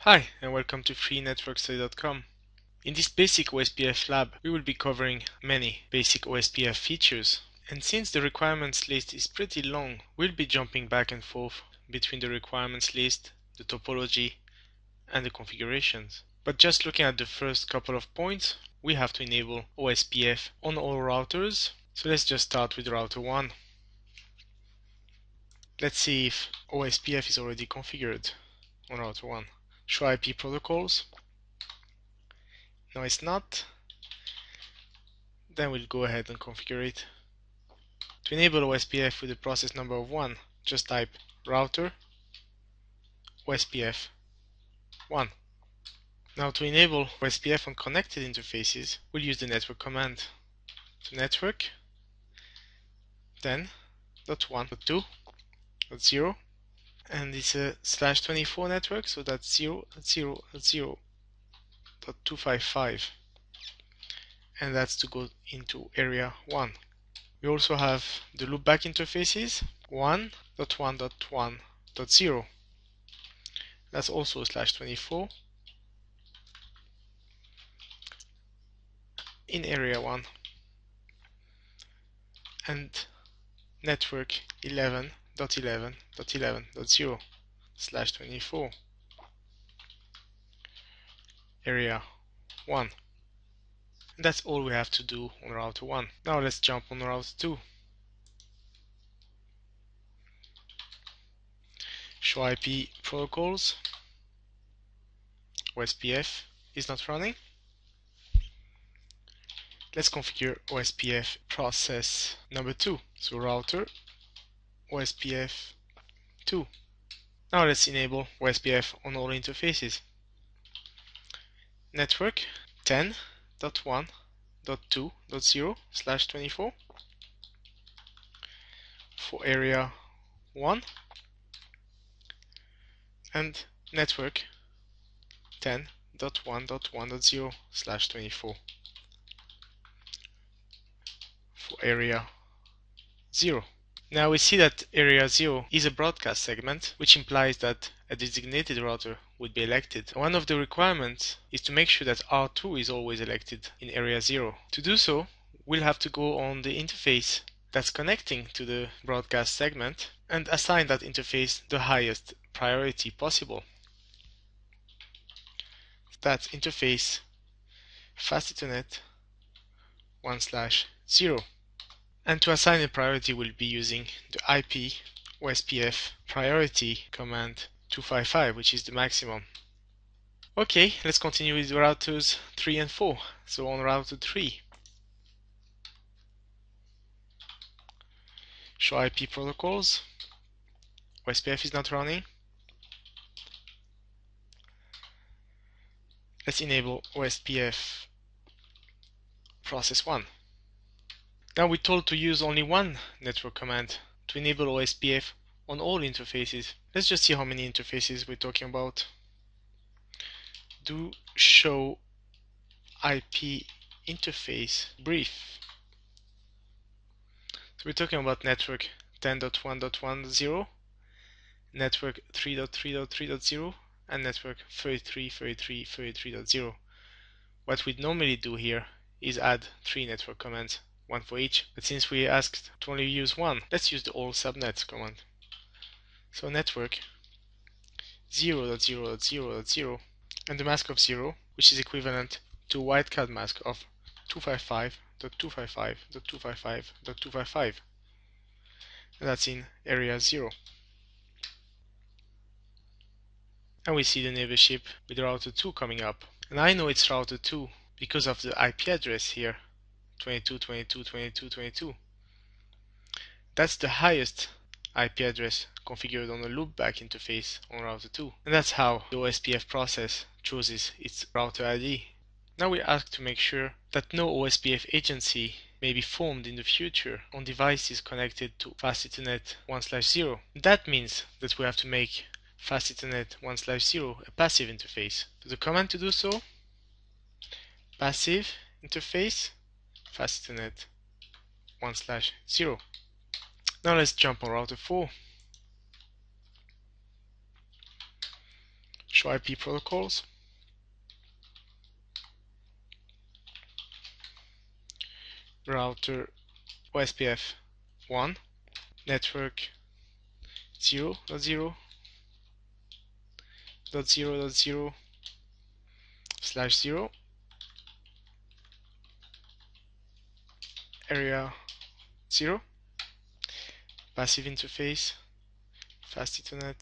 Hi, and welcome to freenetworkstudy.com. In this basic OSPF lab, we will be covering many basic OSPF features. And since the requirements list is pretty long, we'll be jumping back and forth between the requirements list, the topology, and the configurations. But just looking at the first couple of points, we have to enable OSPF on all routers. So let's just start with router 1. Let's see if OSPF is already configured on router 1. Show IP protocols. No, it's not. Then we'll go ahead and configure it. To enable OSPF with the process number of 1, just type router OSPF 1. Now to enable OSPF on connected interfaces, we'll use the network command. To network 10.1.2.0, and it's a /24 network, so that's 0.0.0.255, and that's to go into area 1. We also have the loopback interfaces 1.1.1.0. That's also a /24 in area 1, and network 11.11.11.0 /24 area 1. And that's all we have to do on router 1. Now let's jump on router 2. Show IP protocols. OSPF is not running. Let's configure OSPF process number 2. So router OSPF 2. Now let's enable OSPF on all interfaces. Network 10.1.2.0 /24 for area 1, and network 10.1.1.0 /24 for area 0. Now we see that area 0 is a broadcast segment, which implies that a designated router would be elected. One of the requirements is to make sure that R2 is always elected in area 0. To do so, we'll have to go on the interface that's connecting to the broadcast segment and assign that interface the highest priority possible. That interface fast Ethernet 1/0. And to assign a priority, we'll be using the IP OSPF priority command 255, which is the maximum. Okay, let's continue with routers 3 and 4. So on router 3, show IP protocols. OSPF is not running. Let's enable OSPF process 1. Now we're told to use only one network command to enable OSPF on all interfaces. Let's just see how many interfaces we're talking about. Do show IP interface brief. So we're talking about network 10.1.1.0, network 3.3.3.0, and network 33.33.33.0. What we'd normally do here is add 3 network commands, one for each, but since we asked to only use one, let's use the all subnets command. So network 0.0.0.0 and the mask of 0, which is equivalent to wildcard mask of 255.255.255.255, and that's in area 0. And we see the neighborship with router 2 coming up. And I know it's router 2 because of the IP address here, 22.22.22.22. That's the highest IP address configured on the loopback interface on router 2. And that's how the OSPF process chooses its router ID. Now we're asked to make sure that no OSPF agency may be formed in the future on devices connected to fast Ethernet 1/0. That means that we have to make fast Ethernet 1/0 a passive interface. So the command to do so, passive interface fast Ethernet 1/0. Now let's jump on router 4. Show IP protocols. Router OSPF 1, network 0.0.0.0/0, area 0, passive interface, fast Ethernet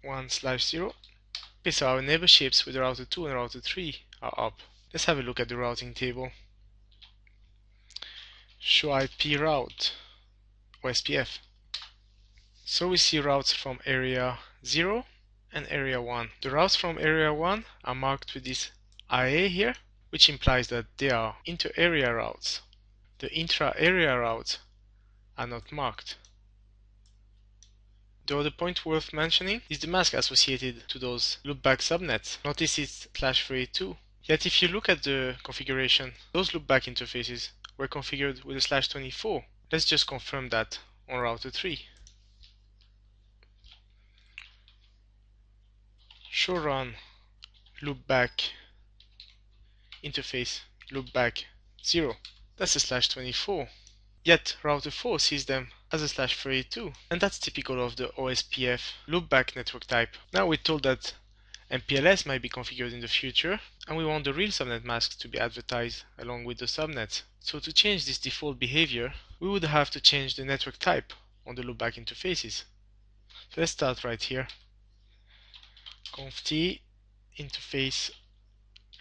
1/0. Okay, so our neighborships with router 2 and router 3 are up. Let's have a look at the routing table. Show IP route OSPF. So we see routes from area 0 and area 1. The routes from area 1 are marked with this IA here, which implies that they are inter-area routes. The intra-area routes are not marked. The other point worth mentioning is the mask associated to those loopback subnets. Notice it's /32. Yet if you look at the configuration, those loopback interfaces were configured with a /24. Let's just confirm that on router 3. Show run loopback interface loopback 0. That's a /24. Yet router 4 sees them as a /32, and that's typical of the OSPF loopback network type. Now we're told that MPLS might be configured in the future, and we want the real subnet masks to be advertised along with the subnets. So to change this default behavior, we would have to change the network type on the loopback interfaces. So let's start right here. conft interface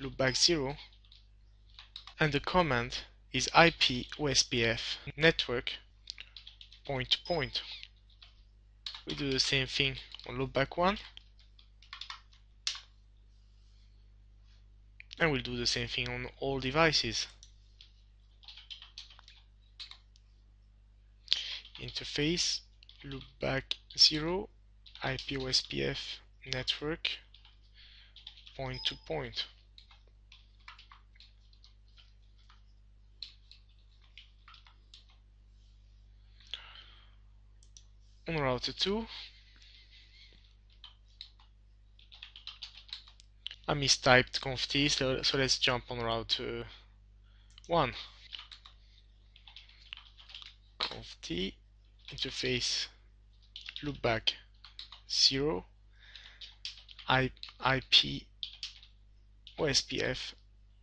loopback 0, and the command is IP OSPF network point to point. We do the same thing on loopback 1, and we'll do the same thing on all devices. Interface loopback 0 IP OSPF network point to point. On router 2, I mistyped conft, so let's jump on router 1. conft interface loopback 0 IP OSPF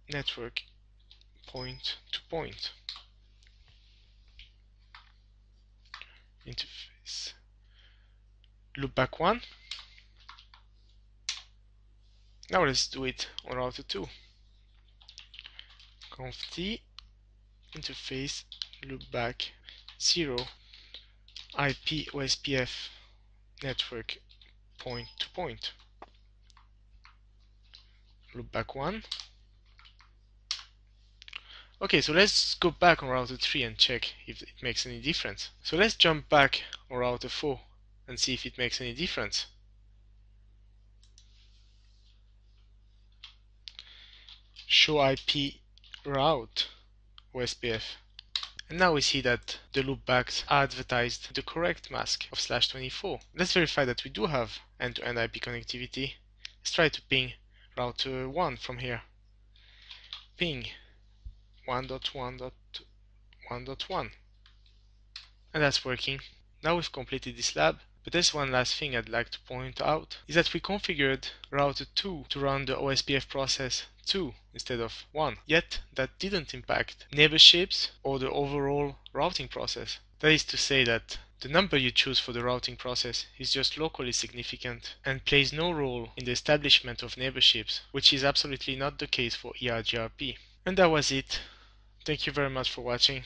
network point to point. Interface loopback 1. Now let's do it on router 2. conft interface loopback 0 IP OSPF network point to point. Loopback 1. Okay, so let's go back on router 3 and check if it makes any difference. So let's jump back on router 4 and see if it makes any difference. Show IP route OSPF. And now we see that the loopbacks are advertised the correct mask of /24. Let's verify that we do have end-to-end IP connectivity. Let's try to ping router 1 from here. Ping 1.1.1.1. And that's working. Now we've completed this lab. But there's one last thing I'd like to point out, is that we configured router 2 to run the OSPF process 2 instead of 1. Yet that didn't impact neighborships or the overall routing process. That is to say that the number you choose for the routing process is just locally significant and plays no role in the establishment of neighborships, which is absolutely not the case for ERGRP. And that was it. Thank you very much for watching.